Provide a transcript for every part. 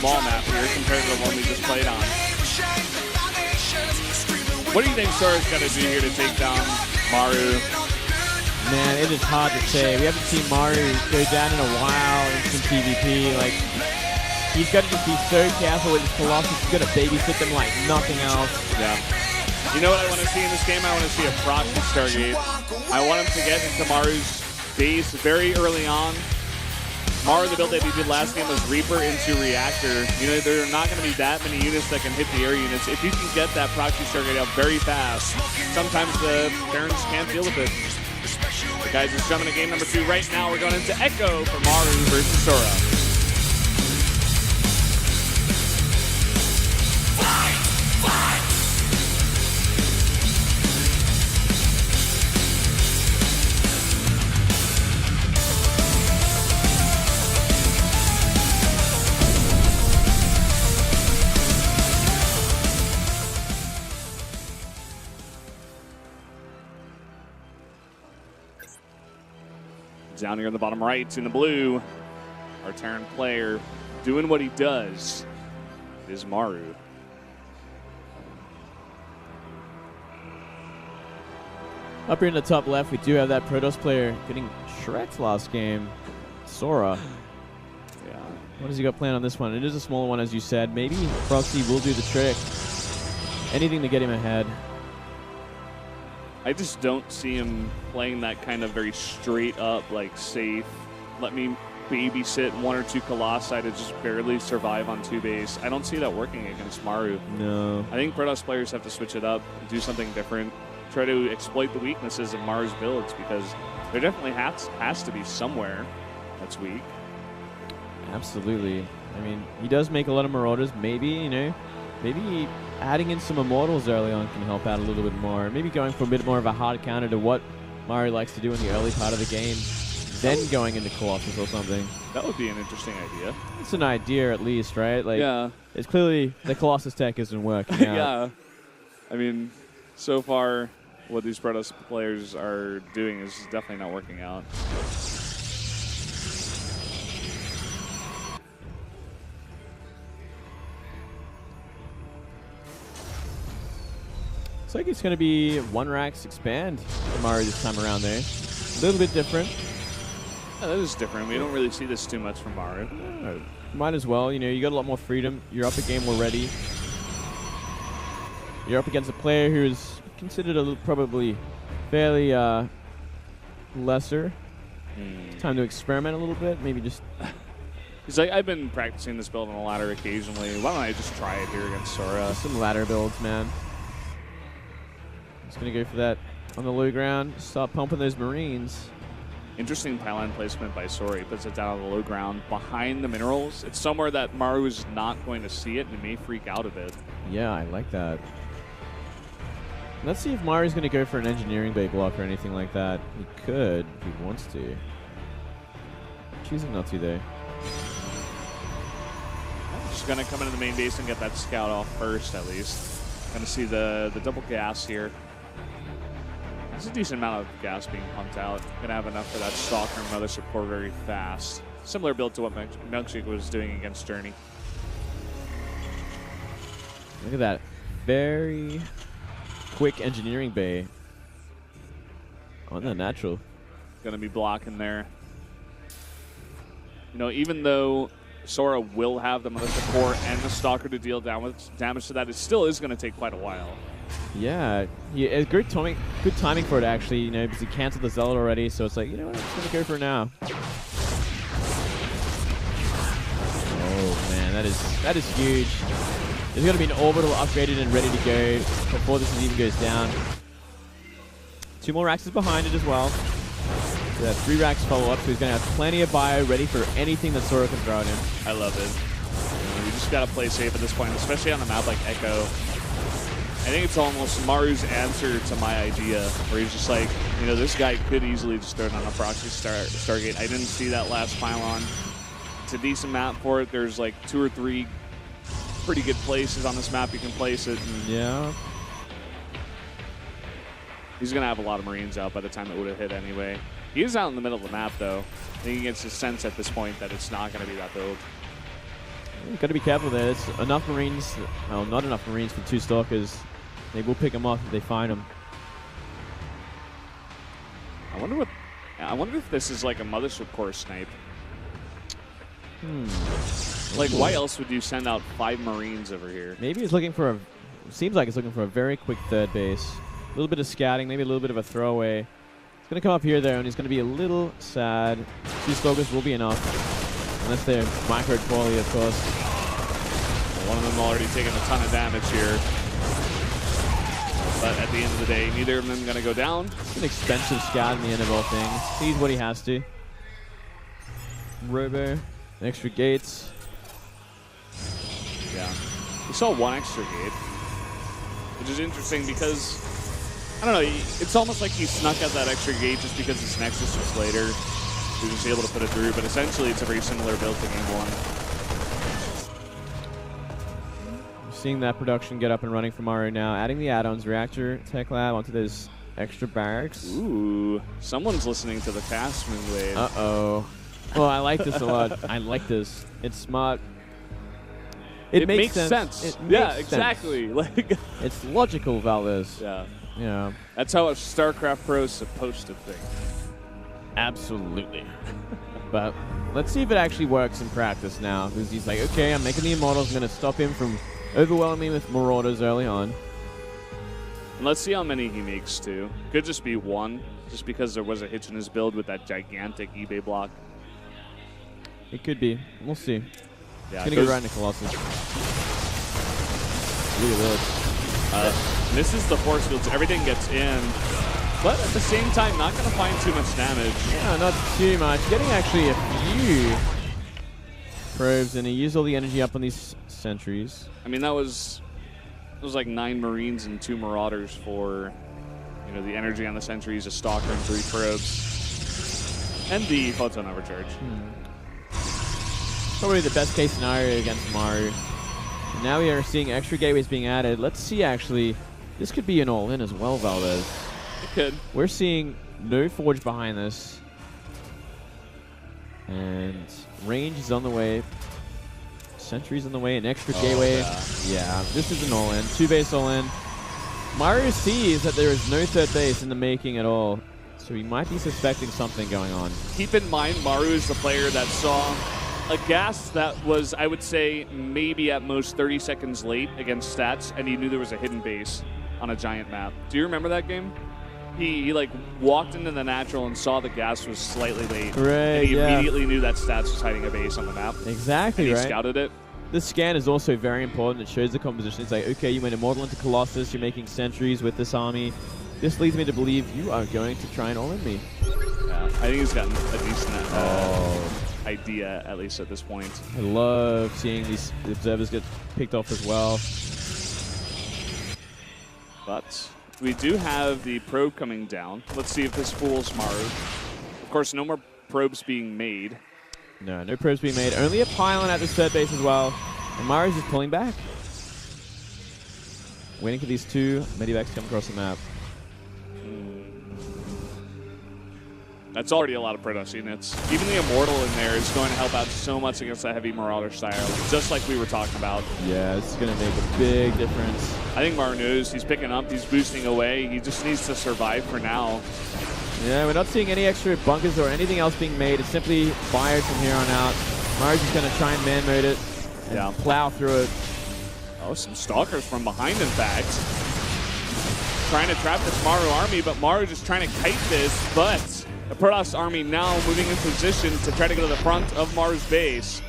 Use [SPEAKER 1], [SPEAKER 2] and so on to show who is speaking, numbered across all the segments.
[SPEAKER 1] small map here compared to the one we just played on. What do you think Sora's going to do here to take down Maru?
[SPEAKER 2] Man, it is hard to say. We haven't seen Maru go down in a while in some PvP. Like, he's got to just be so careful with his Colossus. He's going to babysit them like nothing else.
[SPEAKER 1] Yeah. You know what I want to see in this game? I want to see a proxy Stargate. I want him to get into Maru's base very early on. Maru, the build that he did last game was Reaper into Reactor. You know, there are not going to be that many units that can hit the air units. If you can get that proxy Stargate out very fast, sometimes the parents can't deal with it. The guys just jumping to game number 2 right now. We're going into Echo for Maru versus Sora. Down here in the bottom right in the blue, our Terran player doing what he does is Maru.
[SPEAKER 2] Up here in the top left, we do have that Protoss player getting shreked last game, Sora.
[SPEAKER 1] Yeah.
[SPEAKER 2] What has he got planned on this one? It is a smaller one, as you said. Maybe Frosty will do the trick. Anything to get him ahead.
[SPEAKER 1] I just don't see him playing that kind of very straight up, like safe, let me babysit 1 or 2 Colossi to just barely survive on 2 base. I don't see that working against Maru.
[SPEAKER 2] No.
[SPEAKER 1] I think Protoss players have to switch it up, do something different, try to exploit the weaknesses of Maru's builds, because there definitely has to be somewhere that's weak.
[SPEAKER 2] Absolutely. I mean, he does make a lot of Marauders. Maybe, you know, maybe adding in some Immortals early on can help out a little bit more. Maybe going for a bit more of a hard counter to what Maru likes to do in the early part of the game, then going into Colossus or something.
[SPEAKER 1] That would be an interesting idea.
[SPEAKER 2] It's an idea at least, right? Like,
[SPEAKER 1] yeah.
[SPEAKER 2] It's clearly the Colossus tech isn't working out.
[SPEAKER 1] Yeah. I mean, so far, what these Protoss players are doing is definitely not working out.
[SPEAKER 2] Looks like it's going to be 1 Rax expand for Maru this time around there. A little bit different.
[SPEAKER 1] Yeah, that is different. We don't really see this too much from Maru.
[SPEAKER 2] Might as well. You know, you got a lot more freedom. You're up a game already. You're up against a player who's considered probably fairly lesser. Time to experiment a little bit. Maybe just...
[SPEAKER 1] He's like, I've been practicing this build on the ladder occasionally. Why don't I just try it here against Sora?
[SPEAKER 2] Just some ladder builds, man. Just going to go for that on the low ground. Start pumping those Marines.
[SPEAKER 1] Interesting pylon placement by Sora. He puts it down on the low ground behind the minerals. It's somewhere that Maru is not going to see it, and he may freak out a bit.
[SPEAKER 2] Yeah, I like that. Let's see if Maru's going to go for an engineering bay block or anything like that. He could if he wants to. Choosing not to, though.
[SPEAKER 1] Just going to come into the main base and get that scout off first, at least. Going to see the double gas here. There's a decent amount of gas being pumped out. Going to have enough for that Stalker and Mother support very fast. Similar build to what Milkshake was doing against Journey.
[SPEAKER 2] Look at that. Very quick engineering bay. On the natural.
[SPEAKER 1] Going to be blocking there. You know, even though Sora will have the Mother support and the Stalker to deal damage to that, it still is going to take quite a while.
[SPEAKER 2] Yeah, good timing for it, actually, you know, because he canceled the Zealot already, so it's like, you know what, I'm just going to go for it now. Oh, man, that is huge. There's going to be an orbital upgraded and ready to go before this even goes down. 2 more Raxes behind it as well. So 3 Rax follow up, so he's going to have plenty of bio ready for anything that Sora can throw at him.
[SPEAKER 1] I love it. You just got to play safe at this point, especially on a map like Echo. I think it's almost Maru's answer to my idea, where he's just like, you know, this guy could easily just throw it on a proxy Stargate. I didn't see that last pylon. It's a decent map for it. There's like 2 or 3 pretty good places on this map you can place it. And
[SPEAKER 2] yeah.
[SPEAKER 1] He's going to have a lot of Marines out by the time it would have hit anyway. He is out in the middle of the map, though. I think he gets a sense at this point that it's not going to be that build.
[SPEAKER 2] You've got to be careful there. It's enough Marines, well, not enough Marines for 2 Stalkers. They will pick them off if they find them.
[SPEAKER 1] I wonder if this is like a Mothership Core snipe. Like, why else would you send out 5 Marines over here?
[SPEAKER 2] Maybe it's looking for a... Seems like it's looking for a very quick 3rd base. A little bit of scouting, maybe a little bit of a throwaway. He's going to come up here, though, and he's going to be a little sad. 2 Stalkers will be enough. Unless they're micro quality, of course.
[SPEAKER 1] One of them already taking a ton of damage here. But at the end of the day, neither of them going to go down.
[SPEAKER 2] It's an expensive scout in the end of all things. Sees what he has to. Robo, extra gates.
[SPEAKER 1] Yeah. We saw 1 extra gate, which is interesting because, I don't know, it's almost like he snuck out that extra gate just because his Nexus was later. He was able to put it through, but essentially it's a very similar build to Game 1.
[SPEAKER 2] Seeing that production get up and running for Maru now. Adding the add-ons, Reactor, Tech Lab onto those extra barracks.
[SPEAKER 1] Ooh, someone's listening to the Castman wave.
[SPEAKER 2] Uh-oh. Well, I like this a lot. I like this. It's smart.
[SPEAKER 1] It makes sense.
[SPEAKER 2] It
[SPEAKER 1] yeah,
[SPEAKER 2] makes
[SPEAKER 1] exactly.
[SPEAKER 2] Sense.
[SPEAKER 1] Like
[SPEAKER 2] it's logical, Valdez.
[SPEAKER 1] Yeah.
[SPEAKER 2] Yeah.
[SPEAKER 1] That's how a StarCraft pro is supposed to think.
[SPEAKER 2] Absolutely. But let's see if it actually works in practice now. Because he's like, okay, I'm making the Immortals. I'm going to stop him from overwhelming me with Marauders early on.
[SPEAKER 1] And let's see how many he makes, too. Could just be 1, just because there was a hitch in his build with that gigantic eBay block.
[SPEAKER 2] It could be. We'll see.
[SPEAKER 1] Yeah,
[SPEAKER 2] He's going to go right into Colossus. Look at this.
[SPEAKER 1] Misses the force fields. Everything gets in. But at the same time, not going to find too much damage.
[SPEAKER 2] Yeah, not too much. Getting actually a few probes, and he used all the energy up on these sentries.
[SPEAKER 1] I mean, that was like 9 Marines and 2 Marauders for, you know, the energy on the sentries, a Stalker and 3 probes, and the Photon Overcharge.
[SPEAKER 2] Probably the best case scenario against Maru. And now we are seeing extra gateways being added. Let's see, actually, this could be an all-in as well, Valdez.
[SPEAKER 1] It could.
[SPEAKER 2] We're seeing no Forge behind this. And range is on the way. Sentry's on the way, an extra gateway. Yeah, this is an all-in. 2 base all-in. Maru sees that there is no 3rd base in the making at all. So he might be suspecting something going on.
[SPEAKER 1] Keep in mind, Maru is the player that saw a gas that was, I would say, maybe at most 30 seconds late against stats, and he knew there was a hidden base on a giant map. Do you remember that game? He like walked into the natural and saw the gas was slightly late.
[SPEAKER 2] Right,
[SPEAKER 1] and he
[SPEAKER 2] yeah.
[SPEAKER 1] immediately knew that stats was hiding a base on the map.
[SPEAKER 2] Exactly,
[SPEAKER 1] and he
[SPEAKER 2] right.
[SPEAKER 1] scouted it.
[SPEAKER 2] This scan is also very important. It shows the composition. It's like, okay, you went Immortal into Colossus. You're making sentries with this army. This leads me to believe you are going to try and all-in me.
[SPEAKER 1] Yeah, I think he's gotten a decent idea, at least at this point.
[SPEAKER 2] I love seeing these observers get picked off as well.
[SPEAKER 1] But we do have the probe coming down. Let's see if this fools Maru. Of course, no more probes being made.
[SPEAKER 2] No probes being made. Only a pylon at this 3rd base as well. And Maru's just pulling back. Waiting for these 2 medivacs to come across the map.
[SPEAKER 1] That's already a lot of Protoss units. Even the Immortal in there is going to help out so much against that heavy Marauder style, just like we were talking about.
[SPEAKER 2] Yeah, it's going to make a big difference.
[SPEAKER 1] I think Maru knows he's picking up, he's boosting away. He just needs to survive for now.
[SPEAKER 2] Yeah, we're not seeing any extra bunkers or anything else being made. It's simply fired from here on out. Maru's just going to try and man-mode it and plow through it.
[SPEAKER 1] Oh, some Stalkers from behind, in fact. Trying to trap this Maru army, but Maru just trying to kite this, but the Protoss army now moving in position to try to go to the front of Maru's base.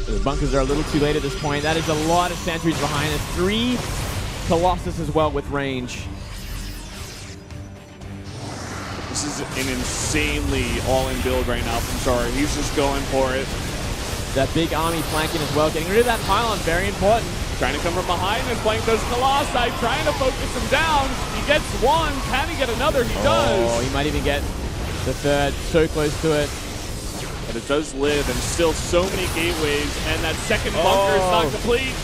[SPEAKER 2] The bunkers are a little too late at this point. That is a lot of sentries behind us. 3 Colossus as well with range.
[SPEAKER 1] This is an insanely all-in build right now from Sora. He's just going for it.
[SPEAKER 2] That big army flanking as well. Getting rid of that pylon, very important.
[SPEAKER 1] Trying to come from behind and flank those Colossi, trying to focus him down. He gets 1. Can he get another? He does.
[SPEAKER 2] Oh, he might even get the 3rd. So close to it.
[SPEAKER 1] But it does live, and still so many gateways, and that 2nd bunker is not complete.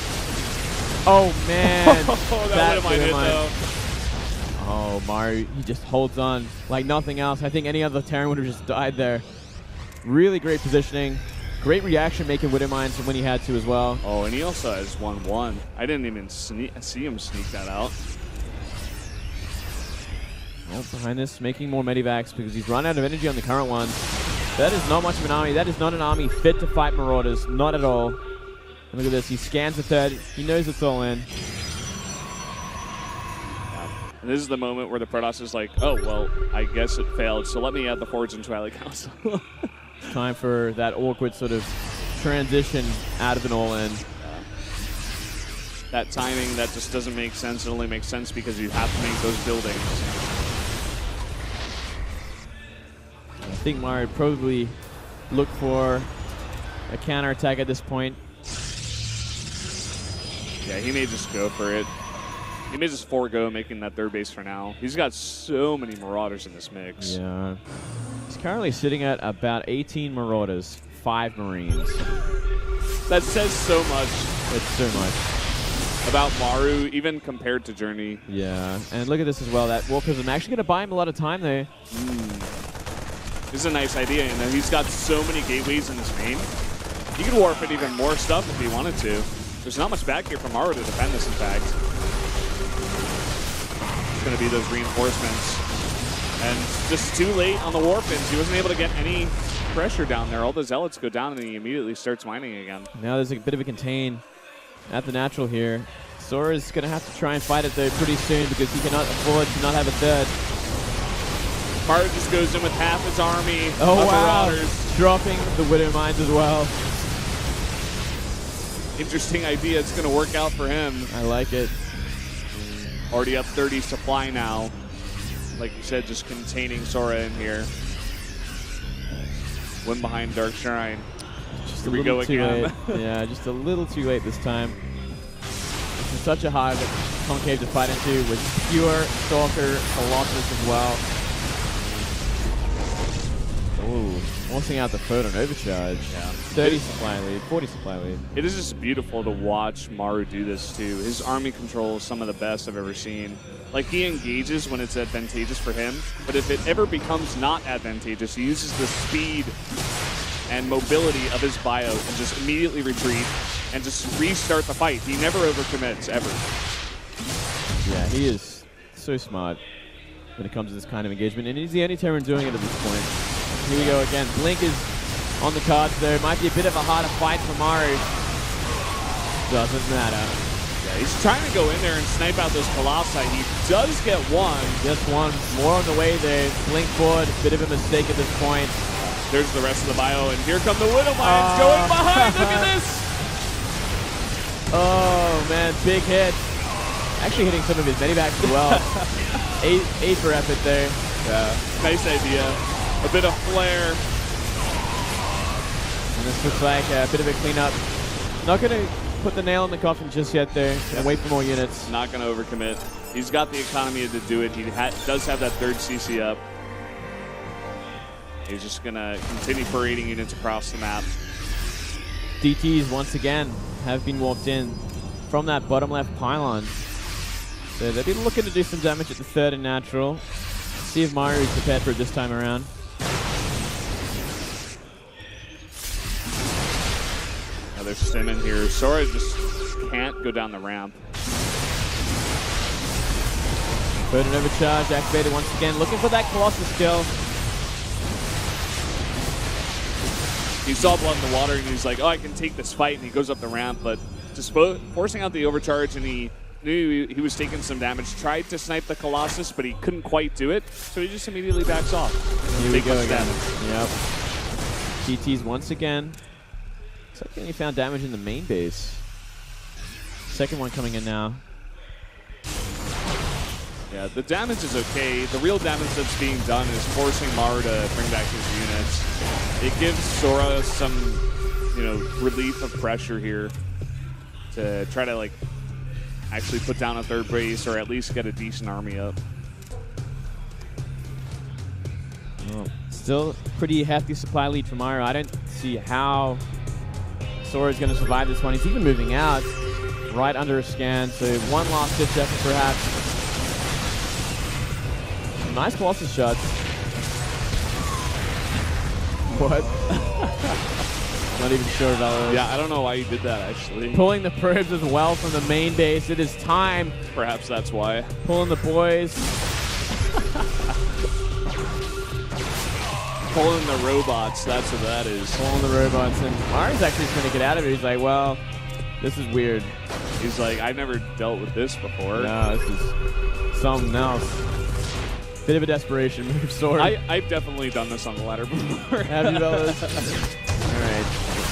[SPEAKER 2] Oh, man.
[SPEAKER 1] That would have hit, though.
[SPEAKER 2] Oh, Maru, he just holds on like nothing else. I think any other Terran would have just died there. Really great positioning. Great reaction making Widow Mines when he had to as well.
[SPEAKER 1] Oh, and he also has 1-1. I didn't even see him sneak that out.
[SPEAKER 2] Well, behind this, making more medivacs because he's run out of energy on the current one. That is not much of an army. That is not an army fit to fight Marauders. Not at all. And look at this. He scans the third. He knows it's all in.
[SPEAKER 1] And this is the moment where the Protoss is like, oh, well, I guess it failed, so let me add the Forge and Twilight Council.
[SPEAKER 2] Time for that awkward sort of transition out of an all-in.
[SPEAKER 1] That timing, that just doesn't make sense. It only makes sense because you have to make those buildings.
[SPEAKER 2] I think Maru would probably look for a counterattack at this point.
[SPEAKER 1] Yeah, he may just go for it. He may just forego making that third base for now. He's got so many Marauders in this mix.
[SPEAKER 2] Yeah. He's currently sitting at about 18 Marauders, 5 Marines.
[SPEAKER 1] That says so much.
[SPEAKER 2] It's so much.
[SPEAKER 1] About Maru, even compared to Journey.
[SPEAKER 2] Yeah, and look at this as well. That Warp Prism actually going to buy him a lot of time there.
[SPEAKER 1] This is a nice idea, and he's got so many gateways in his main. He could warp it even more stuff if he wanted to. There's not much back here from Maru to defend this, in fact. It's going to be those reinforcements. And just too late on the warp-ins. He wasn't able to get any pressure down there. All the Zealots go down, and he immediately starts mining again.
[SPEAKER 2] Now there's a bit of a contain at the natural here. Sora's going to have to try and fight it, though, pretty soon because he cannot afford to not have a third.
[SPEAKER 1] Maru just goes in with half his army
[SPEAKER 2] of
[SPEAKER 1] Marauders.
[SPEAKER 2] Dropping the Widow Mines as well.
[SPEAKER 1] Interesting idea. It's going to work out for him.
[SPEAKER 2] I like it.
[SPEAKER 1] Already up 30 supply now. Like you said, just containing Sora in here. Win behind Dark Shrine.
[SPEAKER 2] Just
[SPEAKER 1] Here we go again.
[SPEAKER 2] Yeah, just a little too late this time. This is such a hard concave to fight into with pure Stalker Colossus as well. Ooh, forcing out the photon overcharge. Yeah. 30 supply lead, 40 supply lead.
[SPEAKER 1] It is just beautiful to watch Maru do this too. His army control is some of the best I've ever seen. Like, he engages when it's advantageous for him, but if it ever becomes not advantageous, he uses the speed and mobility of his bio and just immediately retreat and just restart the fight. He never overcommits, ever.
[SPEAKER 2] Yeah, he is so smart when it comes to this kind of engagement, and he's the only Terran doing it at this point. Here we go again. Blink is on the cards there. Might be a bit of a harder fight for Maru. Doesn't matter.
[SPEAKER 1] Yeah, he's trying to go in there and snipe out those Colossi. He does get one.
[SPEAKER 2] Just one. More on the way there. Blink forward. Bit of a mistake at this point.
[SPEAKER 1] There's the rest of the bio, and here come the Widow Mines going behind. Look at this.
[SPEAKER 2] Oh, man. Big hit. Actually hitting some of his medivacs as well. eight for effort there.
[SPEAKER 1] Yeah, nice idea. A bit of flair.
[SPEAKER 2] And this looks like a bit of a cleanup. Not going to put the nail in the coffin just yet there. And wait for more units.
[SPEAKER 1] Not going to overcommit. He's got the economy to do it. He does have that third CC up. He's just going to continue parading units across the map.
[SPEAKER 2] DTs, once again, have been walked in from that bottom left pylon. So they'll be looking to do some damage at the third and natural. See if Maru is prepared for it this time around.
[SPEAKER 1] Another stim in here. Sora just can't go down the ramp.
[SPEAKER 2] Burden overcharge activated once again. Looking for that Colossus kill.
[SPEAKER 1] He saw blood in the water and he's like, oh, I can take this fight. And he goes up the ramp, but just forcing out the overcharge, and he knew he was taking some damage. Tried to snipe the Colossus, but he couldn't quite do it. So he just immediately backs off.
[SPEAKER 2] Here we go again. Yep. GTs once again. Looks like he only found damage in the main base. Second one coming in now.
[SPEAKER 1] Yeah, the damage is okay. The real damage that's being done is forcing Maru to bring back his units. It gives Sora some, relief of pressure here to try to, actually put down a third base or at least get a decent army up.
[SPEAKER 2] Well, still pretty hefty supply lead for Maru. I don't see how Sora's going to survive this one. He's even moving out right under a scan, so one last ditch effort perhaps. Nice Colossus shots. What? Not even sure about it.
[SPEAKER 1] Yeah, I don't know why he did that, actually.
[SPEAKER 2] Pulling the probes as well from the main base. It is time.
[SPEAKER 1] Perhaps that's why.
[SPEAKER 2] Pulling the boys.
[SPEAKER 1] Pulling the robots, that's what that is.
[SPEAKER 2] Pulling the robots. And Maru's actually just going to get out of it. He's like, well, this is weird.
[SPEAKER 1] He's like, I've never dealt with this before.
[SPEAKER 2] No, this is something else. Bit of a desperation move, Sora.
[SPEAKER 1] I've definitely done this on the ladder before.
[SPEAKER 2] Have you, fellas? All right.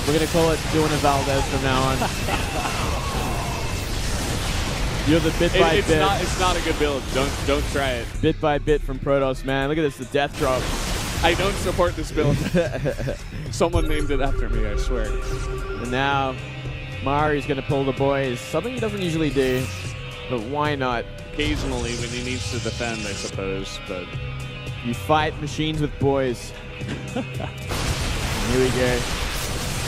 [SPEAKER 2] We're going to call it doing a Valdez from now on. You're the bit by bit.
[SPEAKER 1] It's not a good build. Don't try it.
[SPEAKER 2] Bit by bit from Protoss, man. Look at this, the death drop.
[SPEAKER 1] I don't support this build. Someone named it after me, I swear.
[SPEAKER 2] And now, Mari's going to pull the boys. Something he doesn't usually do, but why not?
[SPEAKER 1] Occasionally when he needs to defend, I suppose, but...
[SPEAKER 2] You fight machines with boys. Here we go.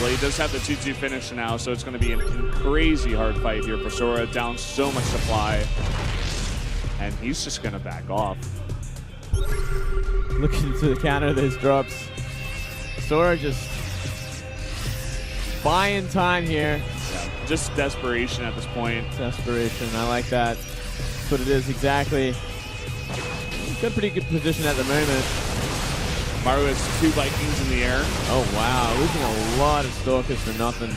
[SPEAKER 1] Well, he does have the 2-2 finish now, so it's going to be a crazy hard fight here for Sora. Down so much supply. And he's just going to back off.
[SPEAKER 2] Looking to counter those drops. Sora just buying time here.
[SPEAKER 1] Yeah, just desperation at this point.
[SPEAKER 2] Desperation, I like that. That's what it is exactly. He's got a pretty good position at the moment.
[SPEAKER 1] Maru has 2 Vikings in the air.
[SPEAKER 2] Oh wow, losing a lot of Stalkers for nothing.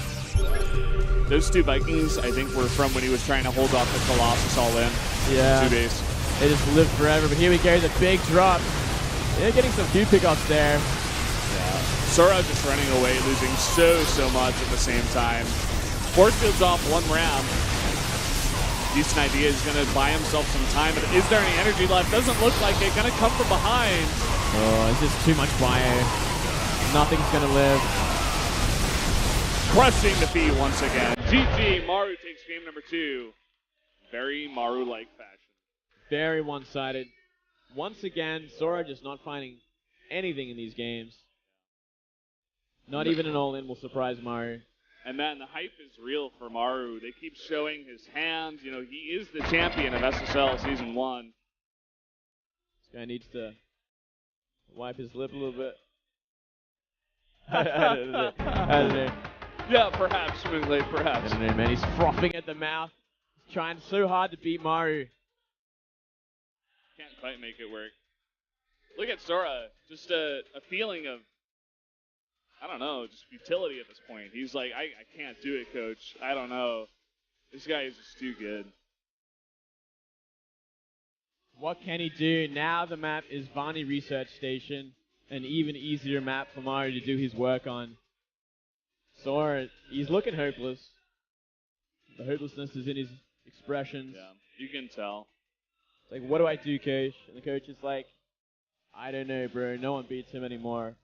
[SPEAKER 1] Those 2 Vikings, I think, were from when he was trying to hold off the Colossus all in.
[SPEAKER 2] Yeah.
[SPEAKER 1] 2 base.
[SPEAKER 2] They just live forever, but here we go, the big drop. They're getting some few pickoffs there.
[SPEAKER 1] Yeah. Sora just running away, losing so much at the same time. Force field's off 1 round. Decent idea. He's going to buy himself some time. But is there any energy left? Doesn't look like it. Going to come from behind.
[SPEAKER 2] Oh, it's just too much bio. Nothing's going to live.
[SPEAKER 1] Crushing defeat once again. GG. Maru takes game number 2. Very Maru-like fashion.
[SPEAKER 2] Very one-sided. Once again, Sora just not finding anything in these games. Not even an all-in will surprise Maru.
[SPEAKER 1] And man, the hype is real for Maru. They keep showing his hand. You know, he is the champion of SSL Season 1.
[SPEAKER 2] This guy needs to wipe his lip a little bit. I don't know.
[SPEAKER 1] Yeah, perhaps, Swingley, perhaps.
[SPEAKER 2] I don't know, man. He's frothing at the mouth. He's trying so hard to beat Maru.
[SPEAKER 1] Can't quite make it work. Look at Sora. Just a feeling of, I don't know, just futility at this point. He's like, I can't do it, coach. I don't know. This guy is just too good.
[SPEAKER 2] What can he do? Now the map is Varney Research Station. An even easier map for Maru to do his work on. Sora, he's looking hopeless. The hopelessness is in his expressions.
[SPEAKER 1] Yeah, you can tell.
[SPEAKER 2] It's like, what do I do, coach? And the coach is like, I don't know, bro. No one beats him anymore.